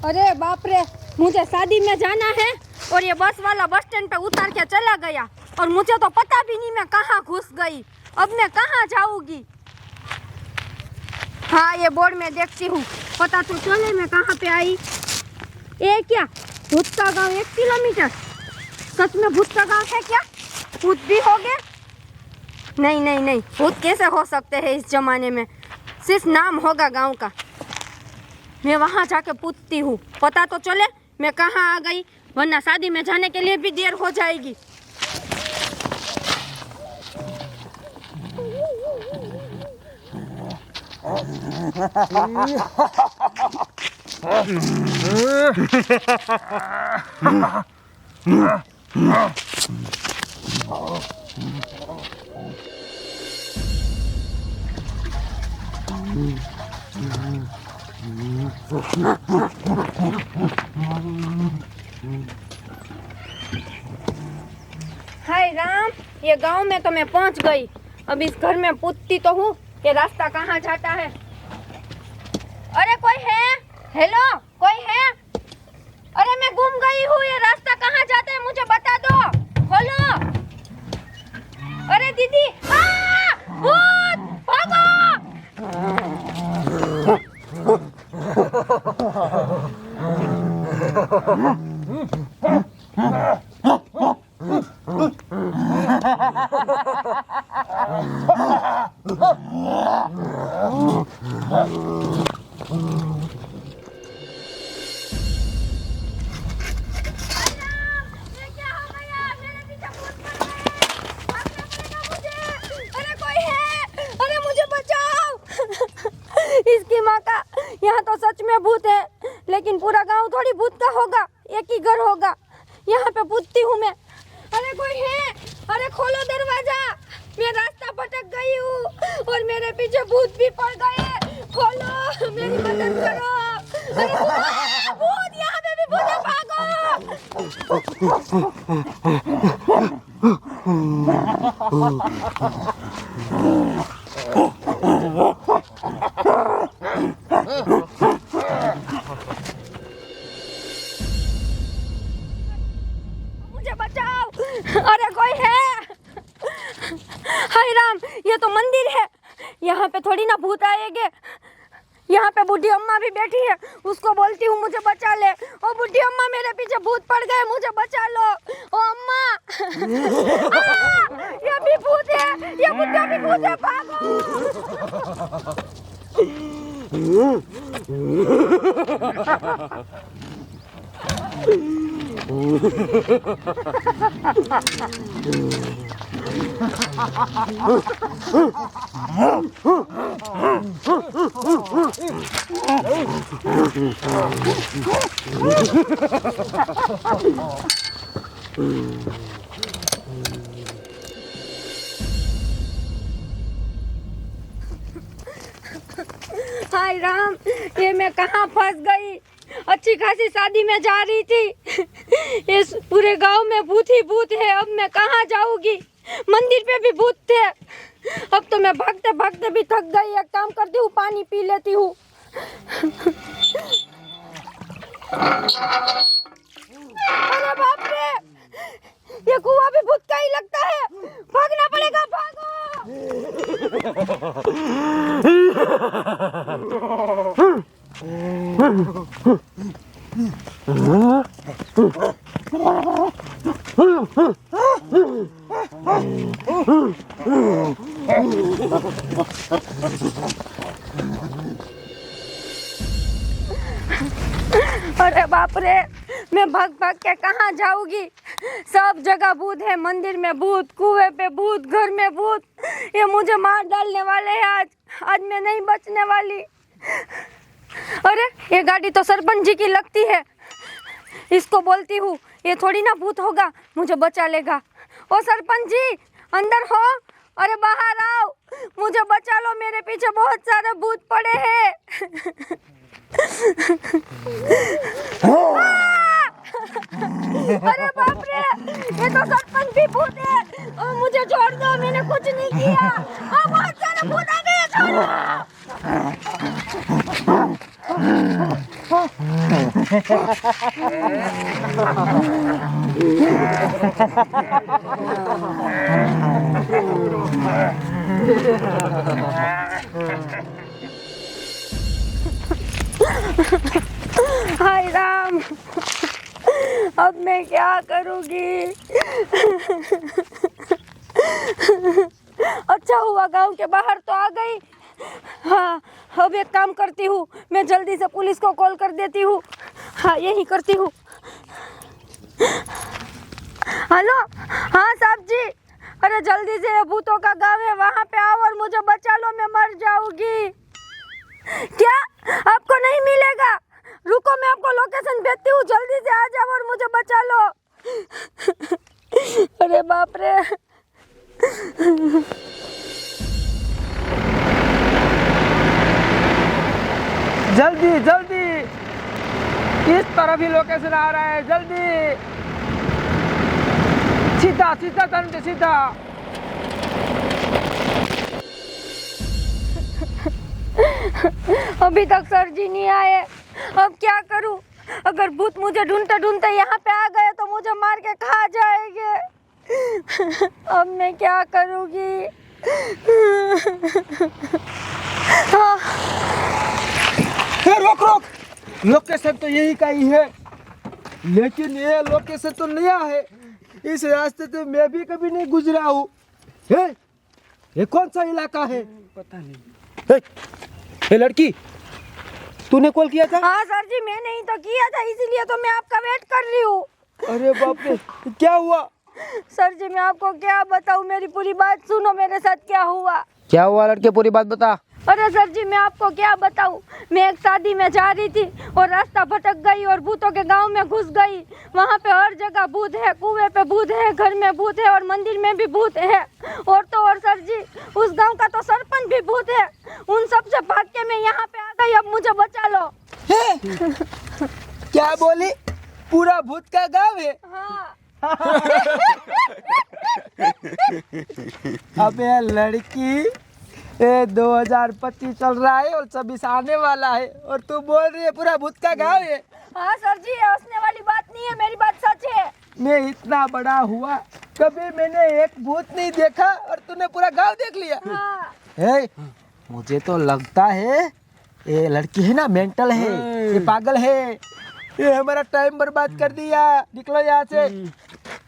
अरे बाप रे, मुझे शादी में जाना है और ये बस वाला बस स्टैंड पे उतार के चला गया और मुझे तो पता भी नहीं मैं कहाँ घुस गई। अब मैं कहाँ जाऊंगी? हाँ, ये बोर्ड में देखती हूँ, पता तो चले मैं कहाँ पे आई। ये क्या, भूत का गाँव 1 किलोमीटर? सच में भूत का गाँव है क्या? भूत भी हो गए? नहीं नहीं नहीं, भूत कैसे हो सकते हैं इस जमाने में? सिर्फ नाम होगा गाँव का। मैं वहाँ जाके पूछती हूँ, पता तो चले मैं कहाँ आ गई, वरना शादी में जाने के लिए भी देर हो जाएगी। हाय राम, ये गांव में तो मैं पहुंच गई। अब इस घर में पूछती तो हूँ कि रास्ता कहाँ जाता है। अरे कोई है? हेलो, कोई है? अरे मैं गुम गई हूँ, ये रास्ता कहाँ जाता है मुझे बता दो। खोलो। अरे दीदी, भूत, भागो। इसकी माँ का, यहाँ तो सच में भूत है, लेकिन पूरा गांव थोड़ी भूत का होगा, एक ही घर होगा। यहाँ पे पूछती हूँ मैं। अरे कोई है? अरे खोलो दरवाजा, मैं रास्ता भटक गई हूँ और मेरे पीछे भूत भी पड़ गए। खोलो, मेरी मदद करो। अरे भूत, यहाँ पे भी भूत है, मुझे बचाओ। अरे कोई है? हाय राम, ये तो मंदिर है, यहाँ पे थोड़ी ना भूत आएंगे। यहाँ पे बूढ़ी अम्मा भी बैठी है, उसको बोलती हूँ मुझे बचा ले। ओ बूढ़ी अम्मा, मेरे पीछे भूत पड़ गए, मुझे बचा लो। ओ अम्मा। ये भी भूत है, ये बुढ़िया भी भूत है, भागो। हाय राम, ये मैं कहाँ फंस गई? अच्छी खासी शादी में जा रही थी, इस पूरे गांव में भूत ही भूत है। अब मैं कहाँ जाऊंगी? मंदिर पे भी भूत थे। अब तो मैं भागते भागते भी थक गई। एक काम करती हूँ, पानी पी लेती हूँ। अरे बाप रे, ये कुआं भी भूत का ही लगता है। भागना पड़ेगा, भागो। अरे बाप रे, मैं भाग भाग के कहाँ जाऊंगी? सब जगह भूत है, मंदिर में भूत, कुएं पे भूत, घर में भूत। ये मुझे मार डालने वाले हैं आज मैं नहीं बचने वाली। अरे ये गाड़ी तो सरपंच जी की लगती है, इसको बोलती हूँ, ये थोड़ी ना भूत होगा, मुझे बचा लेगा। ओ सरपंच जी अंदर हो, अरे बाहर आओ, मुझे बचा लो, मेरे पीछे बहुत सारे भूत पड़े हैं। अरे बाप रे, ये तो सरपंच भी भूत है। मुझे छोड़ दो, मैंने कुछ नहीं किया। बहुत सारे भूत आ गए, छोड़ो। हाय राम, अब मैं क्या करूँगी? अच्छा हुआ गांव के बाहर तो आ गई। हाँ अब एक काम करती हूँ, मैं जल्दी से पुलिस को कॉल कर देती हूँ। हाँ यही करती हूँ। हेलो, हाँ साहब जी, अरे जल्दी से ये भूतों का गांव है, वहाँ पे आओ और मुझे बचा लो, मैं मर जाऊंगी। क्या आपको नहीं मिलेगा? रुको मैं आपको लोकेशन भेजती हूँ, जल्दी से आ जाओ और मुझे बचा लो। अरे बाप रे। जल्दी जल्दी, इस तरफ ही लोकेशन आ रहा है, जल्दी सीधा सीधा तंत्र सीधा। अभी तक सर जी नहीं आए, अब क्या करूं? अगर भूत मुझे ढूंढते ढूंढते यहाँ पे आ गए तो मुझे मार के खा जाएंगे। अब मैं क्या करूंगी? हाँ। रोक रोक, लोकेशन तो यही का ही है, लेकिन ये लोकेशन तो नया है, इस रास्ते से मैं भी कभी नहीं गुजरा हूँ। ये कौन सा इलाका है? पता नहीं। हे लड़की, तूने कॉल किया था? हाँ सर जी, मैंने ही तो किया था, इसीलिए तो मैं आपका वेट कर रही हूँ। अरे बाप रे, क्या हुआ? सर जी मैं आपको क्या बताऊँ, मेरी पूरी बात सुनो, मेरे साथ क्या हुआ। क्या हुआ लड़के, पूरी बात बता। अरे सर जी मैं आपको क्या बताऊं, मैं एक शादी में जा रही थी और रास्ता भटक गई और भूतों के गांव में घुस गई। वहाँ पे हर जगह भूत है, कुएं पे भूत है, घर में भूत है और मंदिर में भी भूत है। और तो और सर जी, उस गांव का तो सरपंच भी भूत है। उन सब से भाग के मैं यहाँ पे आ गई, अब मुझे बचा लो। क्या बोली? पूरा भूत का गाँव है? हाँ। अबे लड़की, ये 2025 चल रहा है और 26 आने वाला है और तू बोल रही है पूरा भूत का गाँव है? हाँ सर जी, ये हंसने वाली बात नहीं है, मेरी बात सच है। मैं इतना बड़ा हुआ, कभी मैंने एक भूत नहीं देखा और तूने पूरा गाँव देख लिया। हाँ। मुझे तो लगता है ये लड़की है ना, मेंटल है, ये पागल है, ये हमारा टाइम बर्बाद कर दिया। निकलो यहाँ से,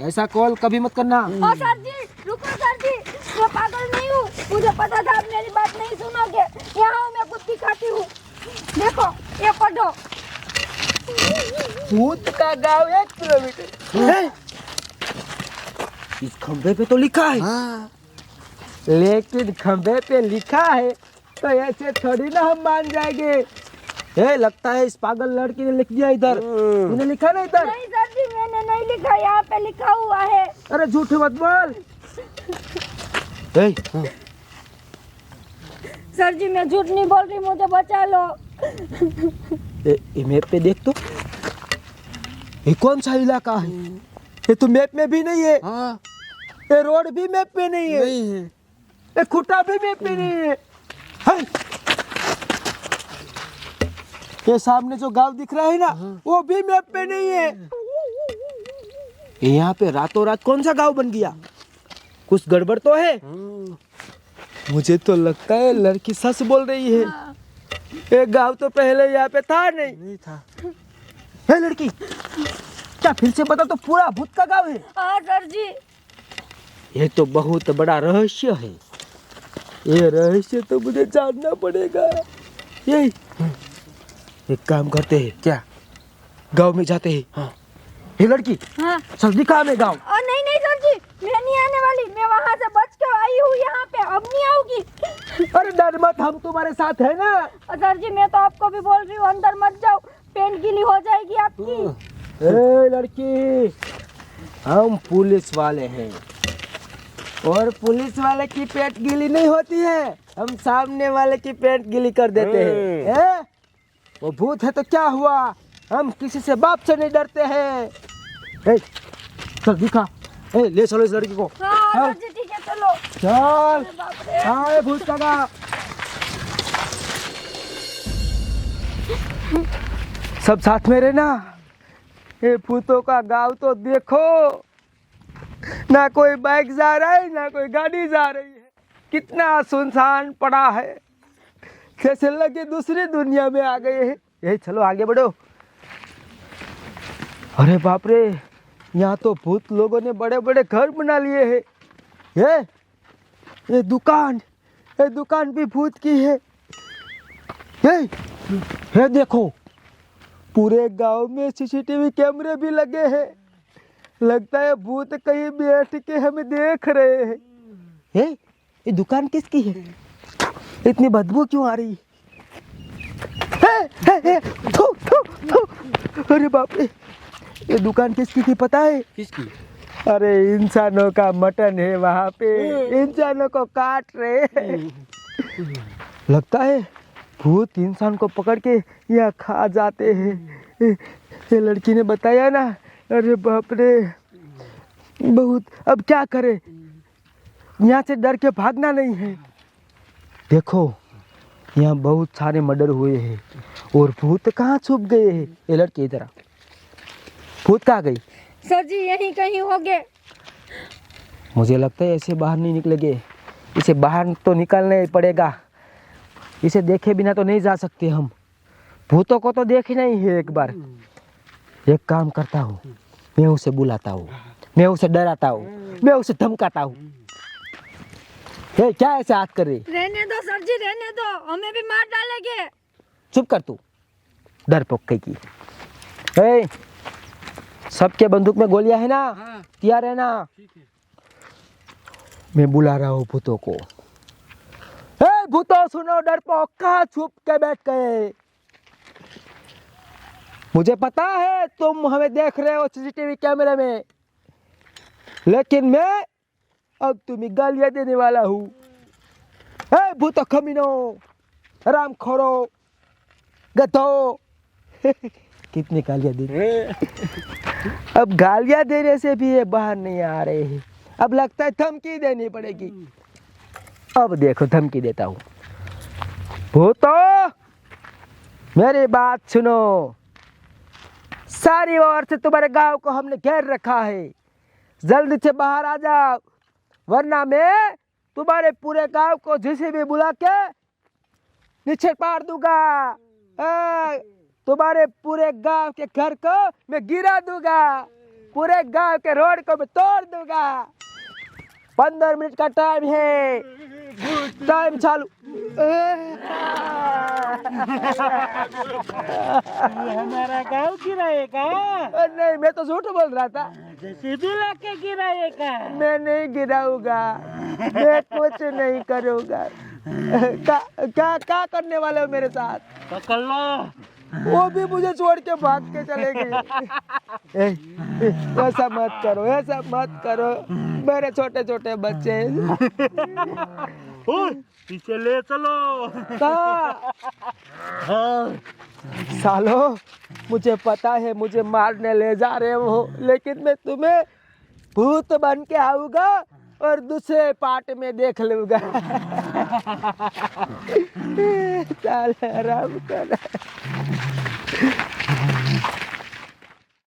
ऐसा कॉल कभी मत करना। हाँ सर जी, रुको सर जी, मैं पागल नहीं हूँ, मुझे पता था आप मेरी बात नहीं सुनोगे। यहाँ मैं कुछ दिखाती हूँ, देखो ये पढ़ो। भूत का गाँव 1 किलोमीटर। इस खंबे पे तो लिखा है। हाँ। लेकिन खंबे पे लिखा है तो ऐसे थोड़ी ना हम मान जाएंगे। लगता है इस पागल लड़की ने लिख दिया इधर। तूने लिखा ना इधर? नहीं सर जी, मैंने नहीं लिखा, यहाँ पे लिखा हुआ है। अरे झूठ मत बोल। सर जी मैं झूठ नहीं बोल रही, मुझे बचा लो। ये मैप पे देख तो, ये कौन सा इलाका है? ये तो मैप में भी नहीं है। हाँ। ये रोड भी मैप पे नहीं है। ये खुटा भी मैप पे नहीं है। ये सामने जो गांव दिख रहा है ना, वो भी मैप पे नहीं है। यहाँ पे रातों रात कौन सा गांव बन गया? कुछ गड़बड़ तो है। मुझे तो लगता है लड़की सच बोल रही है। ये गांव तो पहले यहाँ पे था नहीं था। है लड़की, क्या फिर से बता, तो पूरा भूत का गांव है? हाँ सर जी। ये तो बहुत बड़ा रहस्य है, ये रहस्य तो मुझे जानना पड़ेगा। यही एक काम करते हैं, क्या गांव में जाते हैं? हाँ। ये लड़की, हाँ। चल दिखा हमें गांव। नहीं नहीं सर जी, मैं नहीं आने वाली, मैं वहाँ से बच के आई हूँ यहाँ पे, अब नहीं अरे डर मत, हम तुम्हारे साथ है ना। सर जी मैं तो आपको भी बोल रही हूँ अंदर मत जाओ, पेंट गीली हो जाएगी आपकी। ए लड़की, हम पुलिस वाले हैं और पुलिस वाले की पेट गीली नहीं होती है, हम सामने वाले की पेट गीली कर देते हैं। वो भूत है तो क्या हुआ, हम किसी से बाप से नहीं डरते हैं। चल दिखा, ले चलो इस लड़की को। हाँ सर जी ठीक है चलो। चल बाप रे। हाँ ये भूत का गाँव। सब साथ में रहना। ये भूतों का गाँव तो देखो, ना कोई बाइक जा रहा है ना कोई गाड़ी जा रही है, कितना सुनसान पड़ा है, जैसे लगे दूसरी दुनिया में आ गए हैं। यही चलो आगे बढ़ो। अरे बाप रे, यहाँ तो भूत लोगों ने बड़े बड़े घर बना लिए हैं। ये दुकान भी भूत की है। ये देखो, पूरे गांव में सीसीटीवी कैमरे भी लगे हैं, लगता है भूत कहीं बैठ के हमें देख रहे हैं। ये दुकान किसकी है, इतनी बदबू क्यों आ रही है? थू, थू, थू। अरे बाप रे, ये दुकान किसकी थी पता है? किसकी? अरे इंसानों का मटन है वहाँ पे, इंसानों को काट रहे हैं। लगता है भूत इंसान को पकड़ के यहाँ खा जाते हैं। ये लड़की ने बताया ना। अरे बाप रे, बहुत। अब क्या करे, यहाँ से डर के भागना नहीं है। देखो यहाँ बहुत सारे मर्डर हुए हैं और भूत कहाँ छुप गए हैं। ये लड़की इधर आ, भूत कहाँ गई? सर जी यहीं कहीं होंगे। मुझे लगता है ऐसे बाहर नहीं निकलेंगे, इसे बाहर तो निकलना ही पड़ेगा, इसे देखे बिना तो नहीं जा सकते हम। भूतों को तो देखना ही है एक बार। एक काम करता हूँ, मैं उसे बुलाता हूँ, मैं उसे डराता हूँ, मैं उसे धमकाता हूँ। क्या ऐसे हाथ कर रही? रहने दो सर जी रहने दो, हमें भी मार डालेंगे। चुप कर तू, डरपोक की। सबके बंदूक में गोलियां है ना? हाँ। तैयार है ना? ठीक है। मैं बुला रहा हूँ भूतों को। भूतों सुनो, डरपोक कहाँ छुप के बैठ गए? मुझे पता है तुम हमें देख रहे हो सीसीटीवी कैमरे में, लेकिन मैं अब तुम्हें गालियां देने वाला हूँ। भूतों कमीनो, हरामखोरो, गधो। कितनी गालियां दे रहे। अब गालियां देने से भी ये बाहर नहीं आ रहे हैं, अब लगता है धमकी देनी पड़ेगी। अब देखो धमकी देता हूँ। भूतों मेरी बात सुनो, सारी ओर से तुम्हारे गांव को हमने घेर रखा है, जल्दी से बाहर आ जाओ, वरना मैं तुम्हारे पूरे गांव को जिसे भी बुला के नीचे पार दूंगा। तुम्हारे पूरे गांव के घर को मैं गिरा दूंगा, पूरे गांव के रोड को मैं तोड़ दूंगा। 15 मिनट का टाइम है, टाइम चालू। हमारा गाँव गिराएगा? नहीं, मैं तो झूठ बोल रहा था। सीधे लाके गिराएगा? मैं नहीं गिराऊंगा, मैं कुछ नहीं करूंगा। क्या करने वाले हो मेरे साथ? पकड़ लो। वो भी मुझे छोड़ के भाग के चलेगी। ऐसा मत करो, ऐसा मत करो, मेरे छोटे छोटे बच्चे। पीछे ले चलो। सालो, मुझे पता है मुझे मारने ले जा रहे हो, लेकिन मैं तुम्हें भूत बन के आऊंगा और दूसरे पार्ट में देख लूंगा। चल आराम कर।